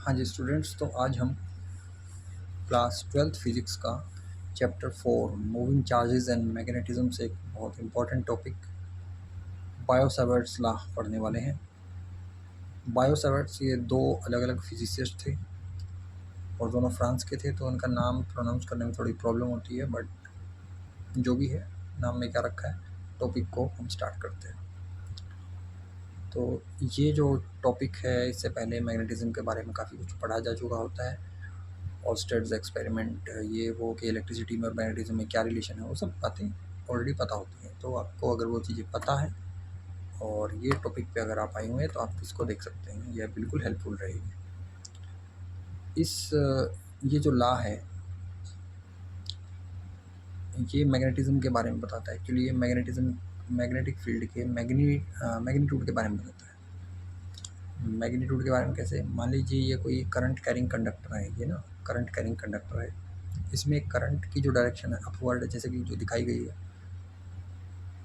हाँ जी स्टूडेंट्स, तो आज हम क्लास 12th फिज़िक्स का chapter 4 moving charges and magnetism से एक बहुत important topic Biot Savart's law पढ़ने वाले हैं। बायो सावर्ट्स ये दो अलग अलग फिजिसिस्ट थे और दोनों फ्रांस के थे, तो उनका नाम प्रोनाउंस करने में थोड़ी प्रॉब्लम होती है, बट जो भी है, नाम में क्या रखा है, टॉपिक को हम स्टार्ट करते हैं। तो ये जो टॉपिक है, इससे पहले मैग्नेटिज्म के बारे में काफ़ी कुछ पढ़ा जा चुका होता है। ऑस्टेड्स एक्सपेरिमेंट, ये वो कि इलेक्ट्रिसिटी में और मैग्नेटिज्म में क्या रिलेशन है, वो सब बातें ऑलरेडी पता होती हैं। तो आपको अगर वो चीज़ें पता है और ये टॉपिक पे अगर आप आए हुए हैं तो आप इसको देख सकते हैं, यह बिल्कुल हेल्पफुल रहेगी। ये जो लॉ है ये मैग्नेटिज्म के बारे में बताता है। एक्चुअली ये मैग्नेटिक फील्ड के मैग्नीट्यूड के बारे में बताता है। मैग्नीट्यूड के बारे में कैसे, मान लीजिए ये कोई करंट कैरिंग कंडक्टर है, ये ना करंट कैरिंग कंडक्टर है, इसमें करंट की जो डायरेक्शन है अपवर्ड, जैसे कि जो दिखाई गई है,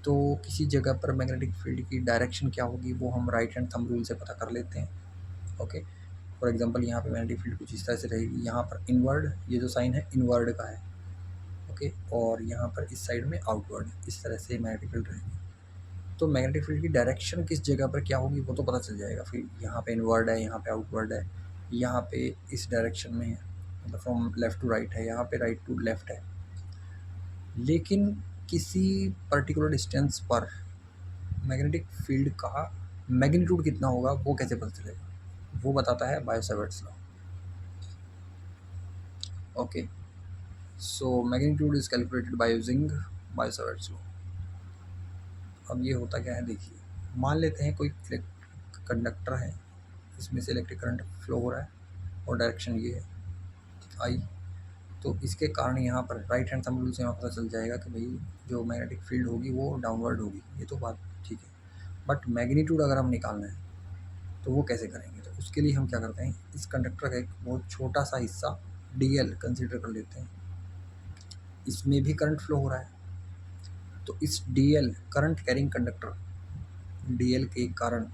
तो किसी जगह पर मैग्नेटिक फील्ड की डायरेक्शन क्या होगी वो हम राइट हैंड थंब रूल से पता कर लेते हैं। ओके, फॉर एग्जांपल यहाँ पे मैग्नेटिक फील्ड कुछ इस तरह से रहेगी, यहाँ पर इनवर्ड, ये जो साइन है इनवर्ड का है, ओके, और यहाँ पर इस साइड में आउटवर्ड, इस तरह से मैग्नेटिक फील्ड रहेगी। तो मैग्नेटिक फील्ड की डायरेक्शन किस जगह पर क्या होगी वो तो पता चल जाएगा। फिर यहाँ पे इनवर्ड है, यहाँ पे आउटवर्ड है, यहाँ पे इस डायरेक्शन में है, मतलब फ्रॉम लेफ़्ट टू राइट है, यहाँ पे राइट टू लेफ़्ट है। लेकिन किसी पर्टिकुलर डिस्टेंस पर मैग्नेटिक फील्ड का मैग्नीट्यूड कितना होगा वो कैसे पता चलेगा, वो बताता है Biot Savart's law. Okay, so magnitude is calculated by using Biot Savart's law. अब ये होता क्या है, देखिए, मान लेते हैं कोई कंडक्टर है, इसमें से इलेक्ट्रिक करंट फ्लो हो रहा है और डायरेक्शन ये है आई, तो इसके कारण यहाँ पर राइट हैंड थंब रूल से यहाँ पता चल जाएगा कि भाई जो मैग्नेटिक फील्ड होगी वो डाउनवर्ड होगी, ये तो बात ठीक है। बट मैग्नीट्यूड अगर हम निकालना है तो वो कैसे करेंगे, तो उसके लिए हम क्या करते हैं, इस कंडक्टर का एक बहुत छोटा सा हिस्सा डीएल कंसिडर कर लेते हैं, इसमें भी करंट फ्लो हो रहा है, तो इस DL current carrying conductor DL के कारण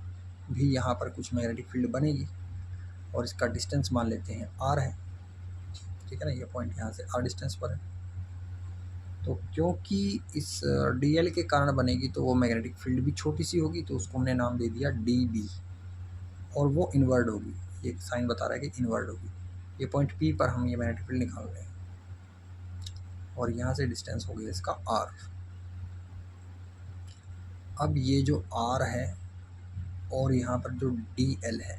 भी यहाँ पर कुछ मैग्नेटिक फील्ड बनेगी, और इसका डिस्टेंस मान लेते हैं आर है, ठीक है ना, ये पॉइंट यहाँ से आर डिस्टेंस पर है। तो क्योंकि इस डीएल के कारण बनेगी तो वो मैग्नेटिक फील्ड भी छोटी सी होगी, तो उसको हमने नाम दे दिया डी बी, और वो इनवर्ड होगी, ये साइन बता रहा है कि इनवर्ड होगी। ये पॉइंट पी पर हम ये मैग्नेटिक फील्ड निकाल रहे हैं, और यहाँ से डिस्टेंस हो गया इसका आर। अब ये जो आर है और यहाँ पर जो डी एल है,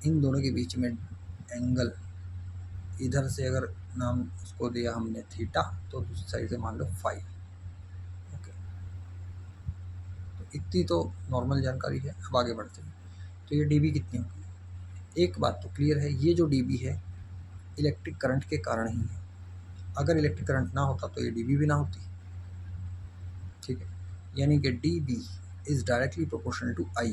इन दोनों के बीच में एंगल, इधर से अगर नाम उसको दिया हमने थीटा, तो दूसरी साइड से मान लो फाई। ओके, तो इतनी तो नॉर्मल जानकारी है। अब आगे बढ़ते हैं, तो ये डीबी कितनी होगी, एक बात तो क्लियर है, ये जो डीबी है इलेक्ट्रिक करंट के कारण ही है, अगर इलेक्ट्रिक करंट ना होता तो ये डीबी भी ना होती, ठीक है। यानी कि D B is directly proportional to I,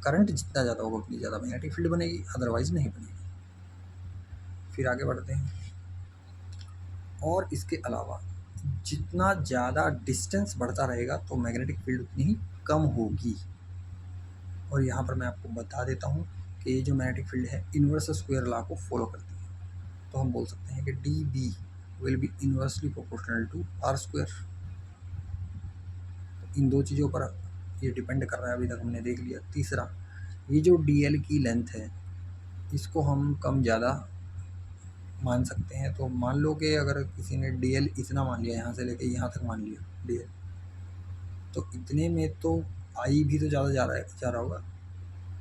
current जितना ज़्यादा होगा उतनी ज़्यादा मैग्नेटिक फील्ड बनेगी, अदरवाइज नहीं बनेगी। फिर आगे बढ़ते हैं, और इसके अलावा जितना ज़्यादा डिस्टेंस बढ़ता रहेगा तो मैग्नेटिक फील्ड उतनी ही कम होगी। और यहाँ पर मैं आपको बता देता हूँ कि ये जो मैग्नेटिक फील्ड है इन्वर्स स्क्वायर लॉ को फॉलो करती है, तो हम बोल सकते हैं कि D B will be inversely proportional to R square. इन दो चीज़ों पर ये डिपेंड कर रहा है, अभी तक हमने देख लिया। तीसरा, ये जो डी एल की लेंथ है इसको हम कम ज़्यादा मान सकते हैं। तो मान लो कि अगर किसी ने डी एल इतना मान लिया, यहाँ से लेके यहाँ तक मान लिया डी एल, तो इतने में तो आई भी तो ज़्यादा जा रहा होगा,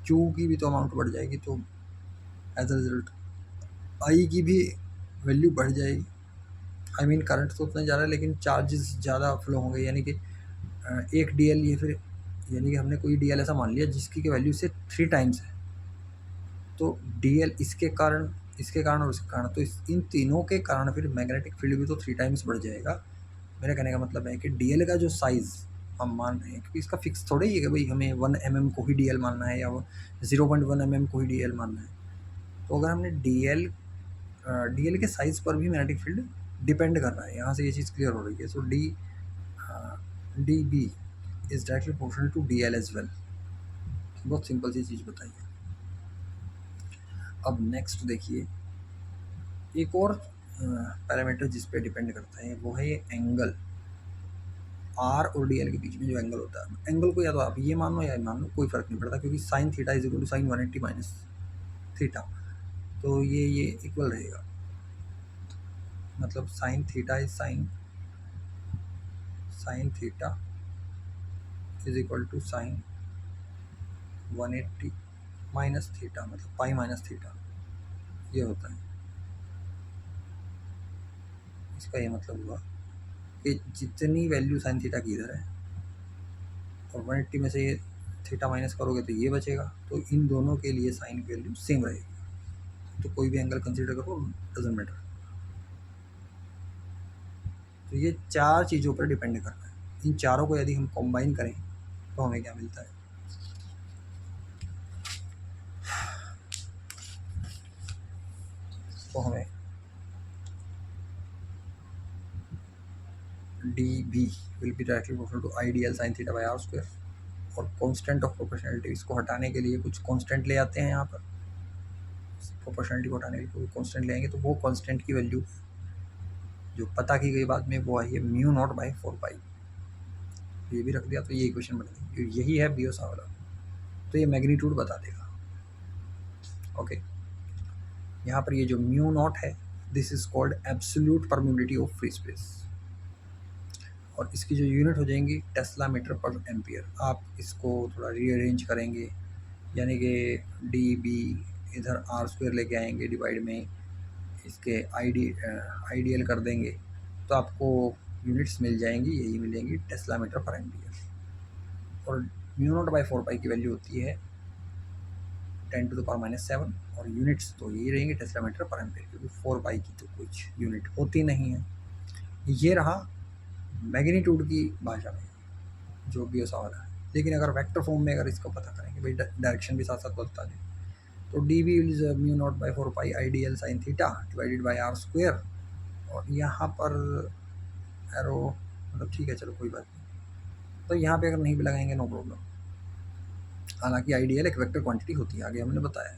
क्यू की भी तो अमाउंट बढ़ जाएगी, तो एज अ रिजल्ट आई की भी वैल्यू बढ़ जाएगी। आई मीन करंट तो उतना जा रहा है लेकिन चार्जेस ज़्यादा फ्लो होंगे, यानी कि एक डी एल, ये फिर यानी कि हमने कोई डी एल ऐसा मान लिया जिसकी की वैल्यू से 3 टाइम्स है, तो डी एल इसके कारण, इसके कारण और इसके कारण, तो इन तीनों के कारण फिर मैग्नेटिक फील्ड भी तो 3 टाइम्स बढ़ जाएगा। मेरा कहने का मतलब है कि डी एल का जो साइज़ हम मान रहे हैं, क्योंकि इसका फिक्स थोड़ा ही है कि भाई हमें 1 mm को ही डी एल मानना है या 0.1 mm को ही डी एल मानना है। तो अगर हमने डी एल के साइज़ पर भी मैग्नेटिक फील्ड डिपेंड कर रहा है, यहाँ से ये चीज़ क्लियर हो रही है। So D B is directly proportional to D L as well. बहुत सिंपल सी चीज़ बताइए। अब नेक्स्ट देखिए, एक और पैरामीटर जिस पे डिपेंड करता है वो है ये एंगल। आर और डी एल के बीच में जो एंगल होता है, एंगल को या तो आप ये मान लो या मान लो, कोई फर्क नहीं पड़ता, क्योंकि sine theta is equal to sine 180 minus theta, तो ये इक्वल रहेगा। मतलब sine theta is sine theta is equal to sine 180 minus theta, मतलब पाई माइनस थीटा, ये होता है। इसका ये मतलब हुआ कि जितनी वैल्यू साइन थीटा की इधर है और 180 में से ये थीटा माइनस करोगे तो ये बचेगा, तो इन दोनों के लिए साइन की वैल्यू सेम रहेगी। तो कोई भी एंगल कंसीडर करो, डजंट मैटर। तो ये चार चीज़ों पर डिपेंड करता है। इन चारों को यदि हम कंबाइन करें तो हमें क्या मिलता है, तो हमें D B will be directly proportional to I D L sine theta by R square. और कांस्टेंट ऑफ प्रोपोर्शनलिटी, इसको हटाने के लिए कुछ कांस्टेंट ले आते हैं यहाँ पर। प्रोपोर्शनलिटी को हटाने के लिए कोई कांस्टेंट ले आएंगे तो वो कांस्टेंट की वैल्यू जो पता की गई बाद में वो आई है म्यू नॉट बाई 4 पाई। ये भी रख दिया तो ये इक्वेशन बन गई, यही है बियोसा वाला। तो ये मैग्नीट्यूड बता देगा। ओके, यहाँ पर ये जो म्यू नॉट है, this is called absolute permeability of free space, और इसकी जो यूनिट हो जाएंगी टेस्ला मीटर पर एम्पियर। आप इसको थोड़ा रीअरेंज करेंगे, यानी कि डी बी इधर आर स्क्वायर लेके आएंगे, डिवाइड में इसके आइडियल कर देंगे, तो आपको यूनिट्स मिल जाएंगी, यही मिलेंगी टेस्ला मीटर पर एम्पियर। और म्यू नॉट बाई 4 पाई की वैल्यू होती है 10⁻⁻⁷, और यूनिट्स तो यही रहेंगे टेस्ला मीटर पर एम्पियर, क्योंकि 4 पाई की तो कुछ यूनिट होती नहीं है। ये रहा मैग्नीट्यूड की भाषा में जो भी सवाल है। लेकिन अगर वेक्टर फॉर्म में अगर इसको पता करेंगे, भाई डायरेक्शन भी साथ साथ बदलता है, तो D B is mu naught by 4 pi I D L sine theta divided by R square. और यहाँ पर एरो मतलब ठीक है, चलो कोई बात नहीं, तो यहाँ पे अगर नहीं भी लगाएंगे नो प्रॉब्लम। हालांकि आई डी एल एक वेक्टर क्वांटिटी होती है, आगे हमने बताया।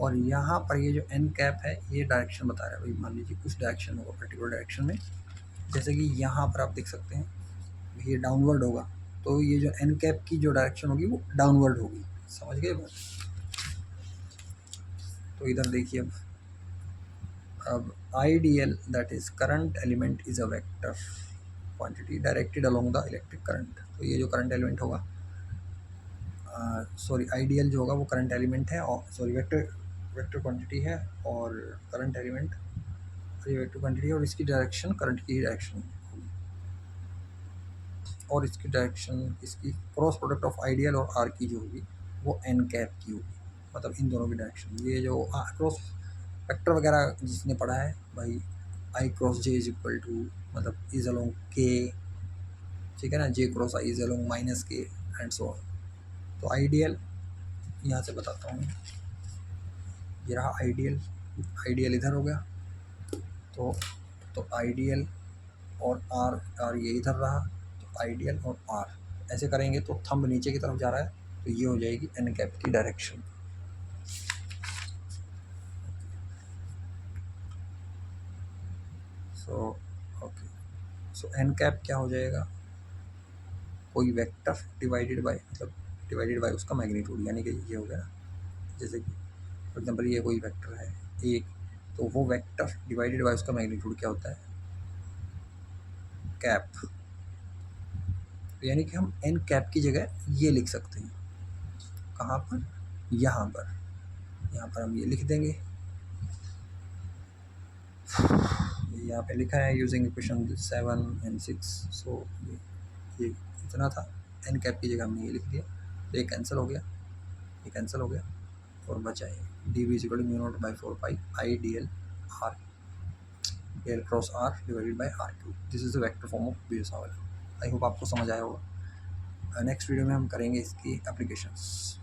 और यहाँ पर ये जो एन कैप है ये डायरेक्शन बता रहा है, भाई मान लीजिए कुछ डायरेक्शन होगा पर्टिकुलर डायरेक्शन में, जैसे कि यहाँ पर आप देख सकते हैं ये डाउनवर्ड होगा, तो ये जो एन कैप की जो डायरेक्शन होगी वो डाउनवर्ड होगी। समझ गए बात? तो इधर देखिए, अब आई D L that is current element is a vector quantity directed along the electric current. तो ये जो करंट एलिमेंट होगा, सॉरी आइडियल जो होगा वो करंट एलिमेंट है, और सॉरी वेक्टर क्वांटिटी है, और करंट एलिमेंट ये वेक्टर क्वांटिटी है, और इसकी डायरेक्शन करंट की डायरेक्शन होगी, और इसकी डायरेक्शन इसकी क्रॉस प्रोडक्ट ऑफ आइडियल और आर की जो होगी वो एन कैप की होगी, मतलब इन दोनों की डायरेक्शन। ये जो क्रॉस वेक्टर वगैरह जिसने पढ़ा है भाई, I cross J is equal to मतलब इज अलोंग के, ठीक है ना, J cross I is along minus K and so on. तो आइडियल यहाँ से बताता हूँ, ये रहा आइडियल, आइडियल इधर हो गया, तो आइडियल और आर ये इधर रहा, तो आइडियल और आर ऐसे करेंगे तो थंब नीचे की तरफ जा रहा है, तो ये हो जाएगी एन कैप की डायरेक्शन। सो ओके, सो एन कैप क्या हो जाएगा, कोई वेक्टर डिवाइडेड बाय मतलब डिवाइडेड बाय उसका मैग्नीट्यूड, यानी कि ये हो गया, जैसे कि फॉर एग्जांपल ये कोई वेक्टर है एक, तो वो वेक्टर डिवाइडेड बाय उसका मैग्नीट्यूड क्या होता है, कैप। तो यानी कि हम एन कैप की जगह ये लिख सकते हैं, कहाँ पर, यहाँ पर हम ये लिख देंगे, यहाँ पे लिखा है यूजिंग इक्वेशन 7 and 6। सो ये इतना था, एन कैप की जगह हमने ये लिख दिया, तो ये कैंसिल हो गया, ये कैंसिल हो गया, और बचा है D V equal to mu naught by 4 pi I D L R L cross R divided by R cube. This is the vector form of बियोसा वाला। आई होप आपको समझ आया होगा। नेक्स्ट वीडियो में हम करेंगे इसकी एप्लीकेशंस।